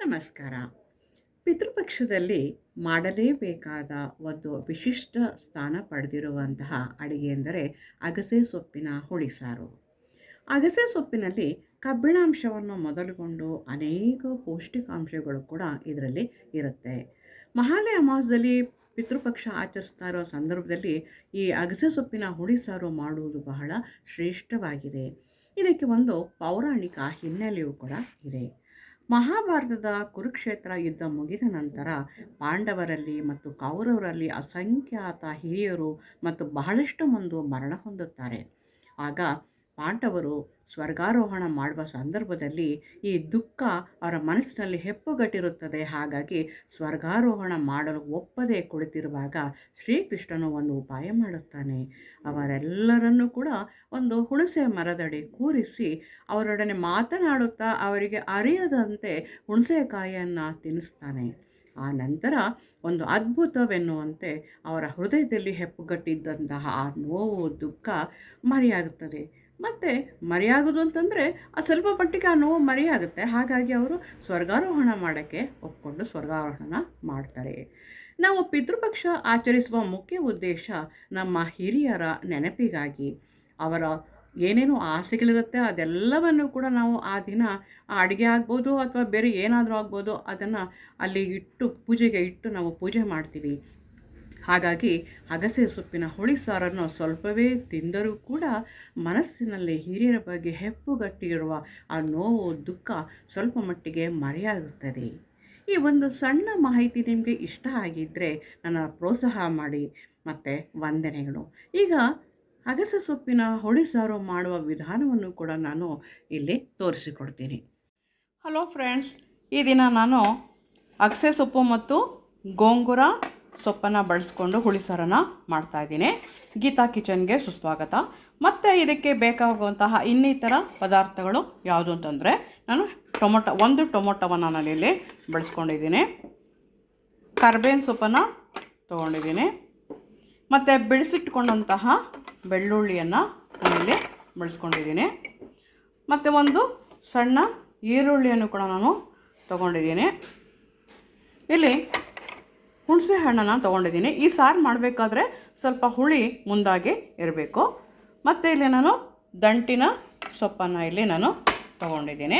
ನಮಸ್ಕಾರ. ಪಿತೃಪಕ್ಷದಲ್ಲಿ ಮಾಡಲೇಬೇಕಾದ ಒಂದು ವಿಶಿಷ್ಟ ಸ್ಥಾನ ಪಡೆದಿರುವಂತಹ ಅಡಿಗೆ ಎಂದರೆ ಅಗಸೆ ಸೊಪ್ಪಿನ ಹುಳಿಸಾರು. ಅಗಸೆ ಸೊಪ್ಪಿನಲ್ಲಿ ಕಬ್ಬಿಣಾಂಶವನ್ನು ಮೊದಲುಗೊಂಡು ಅನೇಕ ಪೌಷ್ಟಿಕಾಂಶಗಳು ಕೂಡ ಇದರಲ್ಲಿ ಇರುತ್ತೆ. ಮಹಾಲಯ ಮಾಸದಲ್ಲಿ ಪಿತೃಪಕ್ಷ ಆಚರಿಸ್ತಾ ಇರೋ ಸಂದರ್ಭದಲ್ಲಿ ಈ ಅಗಸೆ ಸೊಪ್ಪಿನ ಹುಳಿಸಾರು ಮಾಡುವುದು ಬಹಳ ಶ್ರೇಷ್ಠವಾಗಿದೆ. ಇದಕ್ಕೆ ಒಂದು ಪೌರಾಣಿಕ ಹಿನ್ನೆಲೆಯೂ ಕೂಡ ಇದೆ. ಮಹಾಭಾರತದ ಕುರುಕ್ಷೇತ್ರ ಯುದ್ಧ ಮುಗಿದ ನಂತರ ಪಾಂಡವರಲ್ಲಿ ಮತ್ತು ಕೌರವರಲ್ಲಿ ಅಸಂಖ್ಯಾತ ಹಿರಿಯರು ಮತ್ತು ಬಹಳಷ್ಟು ಮಂದಿ ಮರಣ ಹೊಂದುತ್ತಾರೆ. ಆಗ ಪಾಂಡವರು ಸ್ವರ್ಗಾರೋಹಣ ಮಾಡುವ ಸಂದರ್ಭದಲ್ಲಿ ಈ ದುಃಖ ಅವರ ಮನಸ್ಸಿನಲ್ಲಿ ಹೆಪ್ಪುಗಟ್ಟಿರುತ್ತದೆ. ಹಾಗಾಗಿ ಸ್ವರ್ಗಾರೋಹಣ ಮಾಡಲು ಒಪ್ಪದೆ ಕುಳಿತಿರುವಾಗ ಶ್ರೀಕೃಷ್ಣನು ಒಂದು ಉಪಾಯ ಮಾಡುತ್ತಾನೆ. ಅವರೆಲ್ಲರನ್ನೂ ಕೂಡ ಒಂದು ಹುಣಸೆ ಮರದಡಿ ಕೂರಿಸಿ ಅವರೊಡನೆ ಮಾತನಾಡುತ್ತಾ ಅವರಿಗೆ ಅರಿಯದಂತೆ ಹುಣಸೆಕಾಯಿಯನ್ನು ತಿನ್ನಿಸ್ತಾನೆ. ಆ ನಂತರ ಒಂದು ಅದ್ಭುತವೆನ್ನುವಂತೆ ಅವರ ಹೃದಯದಲ್ಲಿ ಹೆಪ್ಪುಗಟ್ಟಿದ್ದಂತಹ ಆ ನೋವು ದುಃಖ ಮರೆಯಾಗುತ್ತದೆ. ಮತ್ತು ಮರೆಯಾಗೋದು ಅಂತಂದರೆ ಸ್ವಲ್ಪ ಮಟ್ಟಿಗೆ ಆ ನೋವು ಮರೆಯಾಗುತ್ತೆ. ಹಾಗಾಗಿ ಅವರು ಸ್ವರ್ಗಾರೋಹಣ ಮಾಡೋಕ್ಕೆ ಒಪ್ಕೊಂಡು ಸ್ವರ್ಗಾರೋಹಣ ಮಾಡ್ತಾರೆ. ನಾವು ಪಿತೃಪಕ್ಷ ಆಚರಿಸುವ ಮುಖ್ಯ ಉದ್ದೇಶ ನಮ್ಮ ಹಿರಿಯರ ನೆನಪಿಗಾಗಿ. ಅವರ ಏನೇನು ಆಸೆಗಳಿರುತ್ತೆ ಅದೆಲ್ಲವನ್ನು ಕೂಡ ನಾವು ಆ ದಿನ ಅಡುಗೆ ಆಗ್ಬೋದು ಅಥವಾ ಬೇರೆ ಏನಾದರೂ ಆಗ್ಬೋದು, ಅದನ್ನು ಅಲ್ಲಿ ಇಟ್ಟು ಪೂಜೆಗೆ ಇಟ್ಟು ನಾವು ಪೂಜೆ ಮಾಡ್ತೀವಿ. ಹಾಗಾಗಿ ಅಗಸೆ ಸೊಪ್ಪಿನ ಹುಳಿಸಾರನ್ನು ಸ್ವಲ್ಪವೇ ತಿಂದರೂ ಕೂಡ ಮನಸ್ಸಿನಲ್ಲಿ ಹಿರಿಯರ ಬಗ್ಗೆ ಹೆಪ್ಪುಗಟ್ಟಿರುವ ಆ ನೋವು ದುಃಖ ಸ್ವಲ್ಪ ಮಟ್ಟಿಗೆ ಮರೆಯಾಗುತ್ತದೆ. ಈ ಒಂದು ಸಣ್ಣ ಮಾಹಿತಿ ನಿಮಗೆ ಇಷ್ಟ ಆಗಿದ್ದರೆ ನನ್ನ ಪ್ರೋತ್ಸಾಹ ಮಾಡಿ ಮತ್ತು ವಂದನೆಗಳು. ಈಗ ಅಗಸೆ ಸೊಪ್ಪಿನ ಹುಳಿಸಾರು ಮಾಡುವ ವಿಧಾನವನ್ನು ಕೂಡ ನಾನು ಇಲ್ಲಿ ತೋರಿಸಿಕೊಡ್ತೀನಿ. ಹಲೋ ಫ್ರೆಂಡ್ಸ್, ಈ ದಿನ ನಾನು ಅಗಸೆ ಸೊಪ್ಪು ಮತ್ತು ಗೋಂಗೂರ ಸೊಪ್ಪನ್ನು ಬಳಸ್ಕೊಂಡು ಹುಳಿಸಾರನ್ನು ಮಾಡ್ತಾಯಿದ್ದೀನಿ. ಗೀತಾ ಕಿಚನ್ಗೆ ಸುಸ್ವಾಗತ. ಮತ್ತು ಇದಕ್ಕೆ ಬೇಕಾಗುವಂತಹ ಇನ್ನಿತರ ಪದಾರ್ಥಗಳು ಯಾವುದು ಅಂತಂದರೆ, ನಾನು ಒಂದು ಟೊಮೊಟೊವನ್ನು ನಾನಿಲ್ಲಿ ಬಳಸ್ಕೊಂಡಿದ್ದೀನಿ, ಕರ್ಬೇವಿನ ಸೊಪ್ಪನ್ನು ತೊಗೊಂಡಿದ್ದೀನಿ, ಮತ್ತು ಬಿಡಿಸಿಟ್ಕೊಂಡಂತಹ ಬೆಳ್ಳುಳ್ಳಿಯನ್ನು ನಾನಿಲ್ಲಿ ಬಳಸ್ಕೊಂಡಿದ್ದೀನಿ, ಮತ್ತು ಒಂದು ಸಣ್ಣ ಈರುಳ್ಳಿಯನ್ನು ಕೂಡ ನಾನು ತೊಗೊಂಡಿದ್ದೀನಿ. ಇಲ್ಲಿ ಹುಣಸೆ ಹಣ್ಣನ್ನು ತೊಗೊಂಡಿದ್ದೀನಿ. ಈ ಸಾರು ಮಾಡಬೇಕಾದ್ರೆ ಸ್ವಲ್ಪ ಹುಳಿ ಮುಂದಾಗಿ ಇರಬೇಕು. ಮತ್ತು ಇಲ್ಲಿ ನಾನು ದಂಟಿನ ಸೊಪ್ಪನ್ನು ಇಲ್ಲಿ ನಾನು ತೊಗೊಂಡಿದ್ದೀನಿ.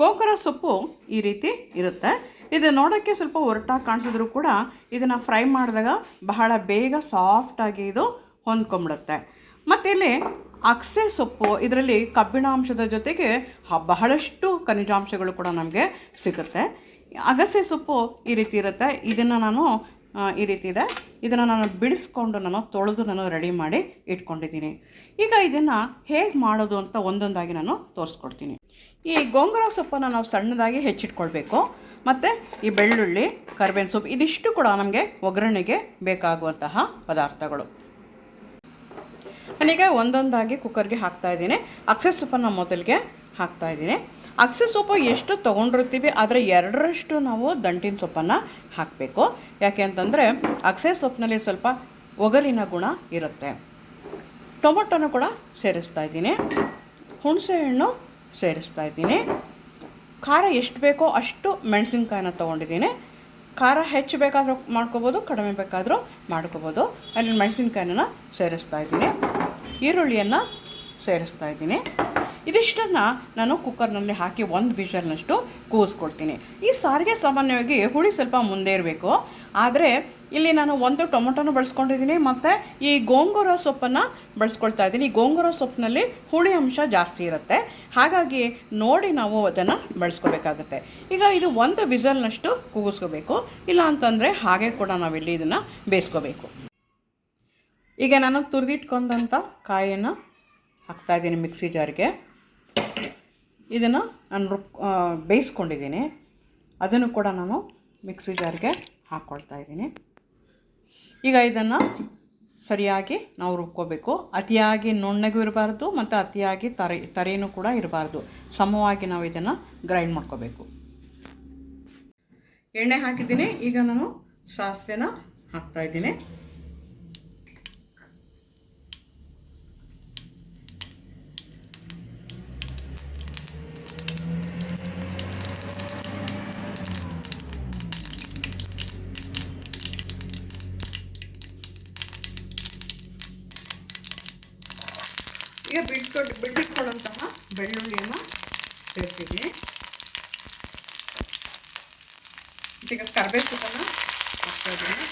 ಗೋಂಗೂರ ಸೊಪ್ಪು ಈ ರೀತಿ ಇರುತ್ತೆ. ಇದು ನೋಡೋಕ್ಕೆ ಸ್ವಲ್ಪ ಒರಟಾಗಿ ಕಾಣಿಸಿದ್ರು ಕೂಡ ಇದನ್ನು ಫ್ರೈ ಮಾಡಿದಾಗ ಬಹಳ ಬೇಗ ಸಾಫ್ಟಾಗಿ ಇದು ಹೊಂದ್ಕೊಂಬಿಡುತ್ತೆ. ಮತ್ತು ಇಲ್ಲಿ ಅಗಸೆ ಸೊಪ್ಪು, ಇದರಲ್ಲಿ ಕಬ್ಬಿಣಾಂಶದ ಜೊತೆಗೆ ಬಹಳಷ್ಟು ಖನಿಜಾಂಶಗಳು ಕೂಡ ನಮಗೆ ಸಿಗುತ್ತೆ. ಅಗಸೆ ಸೊಪ್ಪು ಈ ರೀತಿ ಇರುತ್ತೆ. ಇದನ್ನು ನಾನು ಈ ರೀತಿ ಇದೆ, ಇದನ್ನು ನಾನು ಬಿಡಿಸ್ಕೊಂಡು ನಾನು ತೊಳೆದು ನಾನು ರೆಡಿ ಮಾಡಿ ಇಟ್ಕೊಂಡಿದ್ದೀನಿ. ಈಗ ಇದನ್ನು ಹೇಗೆ ಮಾಡೋದು ಅಂತ ಒಂದೊಂದಾಗಿ ನಾನು ತೋರಿಸ್ಕೊಡ್ತೀನಿ. ಈ ಗೋಂಗೂರ ಸೊಪ್ಪನ್ನು ನಾವು ಸಣ್ಣದಾಗಿ ಹೆಚ್ಚಿಟ್ಕೊಳ್ಬೇಕು. ಮತ್ತು ಈ ಬೆಳ್ಳುಳ್ಳಿ, ಕರಿಬೇವಿನ ಸೊಪ್ಪು ಇದಿಷ್ಟು ಕೂಡ ನಮಗೆ ಒಗ್ಗರಣೆಗೆ ಬೇಕಾಗುವಂತಹ ಪದಾರ್ಥಗಳು. ನಾನೀಗ ಒಂದೊಂದಾಗಿ ಕುಕ್ಕರ್ಗೆ ಹಾಕ್ತಾಯಿದ್ದೀನಿ. ಅಗಸೆ ಸೊಪ್ಪನ್ನು ಮೊದಲಿಗೆ ಹಾಕ್ತಾಯಿದ್ದೀನಿ. ಅಗಸೆ ಸೊಪ್ಪು ಎಷ್ಟು ತೊಗೊಂಡಿರ್ತೀವಿ ಅದರ 2ರಷ್ಟು ನಾವು ದಂಟಿನ ಸೊಪ್ಪನ್ನು ಹಾಕಬೇಕು. ಯಾಕೆ ಅಂತಂದರೆ ಅಗಸೆ ಸೊಪ್ಪಿನಲ್ಲಿ ಸ್ವಲ್ಪ ಒಗರಿನ ಗುಣ ಇರುತ್ತೆ. ಟೊಮೊಟೊನೂ ಕೂಡ ಸೇರಿಸ್ತಾ ಇದ್ದೀನಿ, ಹುಣಸೆ ಹಣ್ಣು ಸೇರಿಸ್ತಾ ಇದ್ದೀನಿ, ಖಾರ ಎಷ್ಟು ಬೇಕೋ ಅಷ್ಟು ಮೆಣಸಿನ್ಕಾಯಿನ ತೊಗೊಂಡಿದ್ದೀನಿ. ಖಾರ ಹೆಚ್ಚು ಬೇಕಾದರೂ ಮಾಡ್ಕೋಬೋದು, ಕಡಿಮೆ ಬೇಕಾದರೂ ಮಾಡ್ಕೋಬೋದು. ಅಲ್ಲಿ ಮೆಣಸಿನ್ಕಾಯಿನ ಸೇರಿಸ್ತಾ ಇದ್ದೀನಿ, ಈರುಳ್ಳಿಯನ್ನು ಸೇರಿಸ್ತಾ ಇದ್ದೀನಿ. ಇದಿಷ್ಟನ್ನು ನಾನು ಕುಕ್ಕರ್ನಲ್ಲಿ ಹಾಕಿ 1 ವಿಷಲ್ನಷ್ಟು ಕೂಗಿಸ್ಕೊಳ್ತೀನಿ. ಈ ಸಾರಿಗೆ ಸಾಮಾನ್ಯವಾಗಿ ಹುಳಿ ಸ್ವಲ್ಪ ಮುಂದೆ ಇರಬೇಕು. ಆದರೆ ಇಲ್ಲಿ ನಾನು ಒಂದು ಟೊಮೊಟೊನೂ ಬಳಸ್ಕೊಂಡಿದ್ದೀನಿ ಮತ್ತು ಈ ಗೋಂಗೂರ ಸೊಪ್ಪನ್ನು ಬಳಸ್ಕೊಳ್ತಾ ಇದ್ದೀನಿ. ಈ ಗೋಂಗೂರ ಸೊಪ್ಪಿನಲ್ಲಿ ಹುಳಿ ಅಂಶ ಜಾಸ್ತಿ ಇರುತ್ತೆ. ಹಾಗಾಗಿ ನೋಡಿ ನಾವು ಅದನ್ನು ಬಳಸ್ಕೋಬೇಕಾಗುತ್ತೆ. ಈಗ ಇದು 1 ವಿಷಲ್ನಷ್ಟು ಕೂಗಿಸ್ಕೋಬೇಕು. ಇಲ್ಲ ಅಂತಂದರೆ ಹಾಗೆ ಕೂಡ ನಾವಿಲ್ಲಿ ಇದನ್ನು ಬೇಯಿಸ್ಕೋಬೇಕು. ಈಗ ನಾನು ತುರಿದಿಟ್ಕೊಂಡಂಥ ಕಾಯಿಯನ್ನು ಹಾಕ್ತಾಯಿದ್ದೀನಿ ಮಿಕ್ಸಿ ಜಾರ್ಗೆ. ಇದನ್ನು ನಾನು ಬೇಯಿಸ್ಕೊಂಡಿದ್ದೀನಿ, ಅದನ್ನು ಕೂಡ ನಾನು ಮಿಕ್ಸಿ ಜಾರ್ಗೆ ಹಾಕ್ಕೊಳ್ತಾ ಇದ್ದೀನಿ. ಈಗ ಇದನ್ನು ಸರಿಯಾಗಿ ನಾವು ರುಬ್ಕೋಬೇಕು. ಅತಿಯಾಗಿ ನುಣ್ಣಗೂ ಇರಬಾರ್ದು ಮತ್ತು ಅತಿಯಾಗಿ ತರಿನೂ ಕೂಡ ಇರಬಾರ್ದು. ಸಮವಾಗಿ ನಾವು ಇದನ್ನು ಗ್ರೈಂಡ್ ಮಾಡ್ಕೋಬೇಕು. ಎಣ್ಣೆ ಹಾಕಿದ್ದೀನಿ. ಈಗ ನಾನು ಸಾಸಿವೆನ ಹಾಕ್ತಾಯಿದ್ದೀನಿ. ಬೆಳ್ಳುಳ್ಳಿಯನ್ನು ಸೇರಿಸಿದ್ದೀನಿ. ಈಗ ಕರಿಬೇವು ಸೊಪ್ಪನ್ನು ಹಾಕ್ತಾಯಿದ್ದೀನಿ.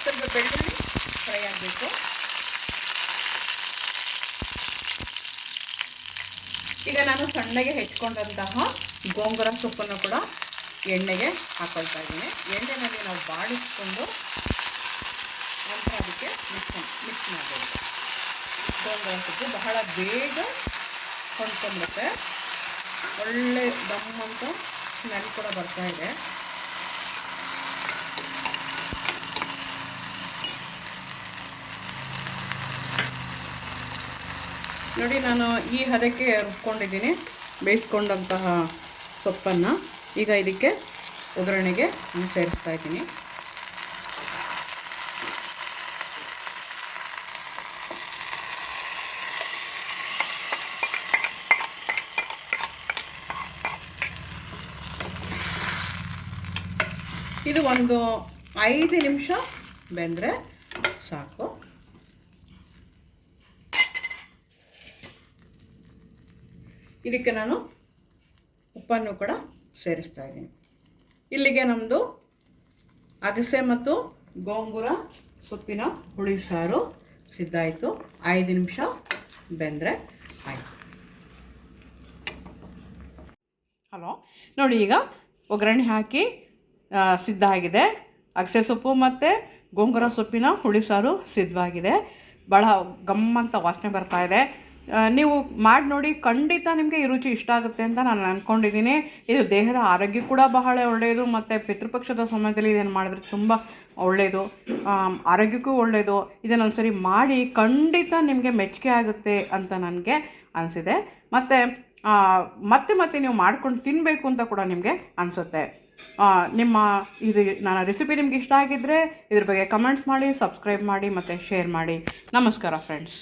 ಸ್ವಲ್ಪ ಬೆಳ್ಳುಳ್ಳಿ ಫ್ರೈ ಆಗಬೇಕು. ಈಗ ನಾನು ಸಣ್ಣಗೆ ಹೆಚ್ಚಿಕೊಂಡಂತಹ ಗೋಂಗೂರ ಸೊಪ್ಪನ್ನು ಕೂಡ ಎಣ್ಣೆಗೆ ಹಾಕೊಳ್ತಾ ಇದ್ದೀನಿ. ಎಣ್ಣೆಯಲ್ಲಿ ನಾವು ಬಾಡಿಸ್ಕೊಂಡು ನಂತರ ಅದಕ್ಕೆ ಮಿಕ್ಸ್ ಮಾಡಬೇಕು. ಗೋಂಗೂರ ಸೊಪ್ಪು ಬಹಳ ಬೇಗ ಹೊಂದ್ಕೊಂಡ್ಬಿಡುತ್ತೆ. ಒಳ್ಳೆ ದಮ್ಮಂತ ಸ್ಮೆಲ್ ಕೂಡ ಬರ್ತಾ ಇದೆ. ನೋಡಿ, ನಾನು ಈ ಹದಕ್ಕೆ ರುಬ್ಕೊಂಡಿದ್ದೀನಿ ಬೇಯಿಸ್ಕೊಂಡಂತಹ ಸೊಪ್ಪನ್ನು. ಈಗ ಇದಕ್ಕೆ ಒಗ್ಗರಣೆಗೆ ಸೇರಿಸ್ತಾ ಇದ್ದೀನಿ. ಇದು ಒಂದು 5 ನಿಮಿಷ ಬೆಂದರೆ ಸಾಕು. ಇದಕ್ಕೆ ನಾನು ಉಪ್ಪನ್ನು ಕೂಡ ಸೇರಿಸ್ತಾ ಇದ್ದೀನಿ. ಇಲ್ಲಿಗೆ ನಮ್ಮದು ಅಗಸೆ ಮತ್ತು ಗೋಂಗೂರ ಸೊಪ್ಪಿನ ಹುಳಿ ಸಾರು ಸಿದ್ಧ ಆಯಿತು. 5 ನಿಮಿಷ ಬೆಂದರೆ ಆಯಿತು. ಹಲೋ, ನೋಡಿ, ಈಗ ಒಗ್ಗರಣೆ ಹಾಕಿ ಸಿದ್ಧ ಆಗಿದೆ. ಅಗಸೆ ಸೊಪ್ಪು ಮತ್ತು ಗೋಂಗೂರ ಸೊಪ್ಪಿನ ಹುಳಿ ಸಾರು ಸಿದ್ಧವಾಗಿದೆ. ಭಾಳ ಗಮ್ಮಂತ ವಾಸನೆ ಬರ್ತಾ ಇದೆ. ನೀವು ಮಾಡಿ ನೋಡಿ, ಖಂಡಿತ ನಿಮಗೆ ಈ ರುಚಿ ಇಷ್ಟ ಆಗುತ್ತೆ ಅಂತ ನಾನು ಅಂದ್ಕೊಂಡಿದ್ದೀನಿ. ಇದು ದೇಹದ ಆರೋಗ್ಯ ಕೂಡ ಬಹಳ ಒಳ್ಳೆಯದು, ಮತ್ತು ಪಿತೃಪಕ್ಷದ ಸಮಯದಲ್ಲಿ ಇದನ್ನು ಮಾಡಿದ್ರೆ ತುಂಬ ಒಳ್ಳೆಯದು, ಆರೋಗ್ಯಕ್ಕೂ ಒಳ್ಳೆಯದು. ಇದನ್ನು ಒಂದ್ಸರಿ ಮಾಡಿ, ಖಂಡಿತ ನಿಮಗೆ ಮೆಚ್ಚುಗೆ ಆಗುತ್ತೆ ಅಂತ ನನಗೆ ಅನಿಸಿದೆ. ಮತ್ತು ಮತ್ತೆ ಮತ್ತೆ ನೀವು ಮಾಡ್ಕೊಂಡು ತಿನ್ನಬೇಕು ಅಂತ ಕೂಡ ನಿಮಗೆ ಅನಿಸುತ್ತೆ. ನನ್ನ ರೆಸಿಪಿ ನಿಮ್ಗೆ ಇಷ್ಟ ಆಗಿದ್ದರೆ ಇದ್ರ ಬಗ್ಗೆ ಕಮೆಂಟ್ಸ್ ಮಾಡಿ, ಸಬ್ಸ್ಕ್ರೈಬ್ ಮಾಡಿ ಮತ್ತು ಶೇರ್ ಮಾಡಿ. ನಮಸ್ಕಾರ ಫ್ರೆಂಡ್ಸ್.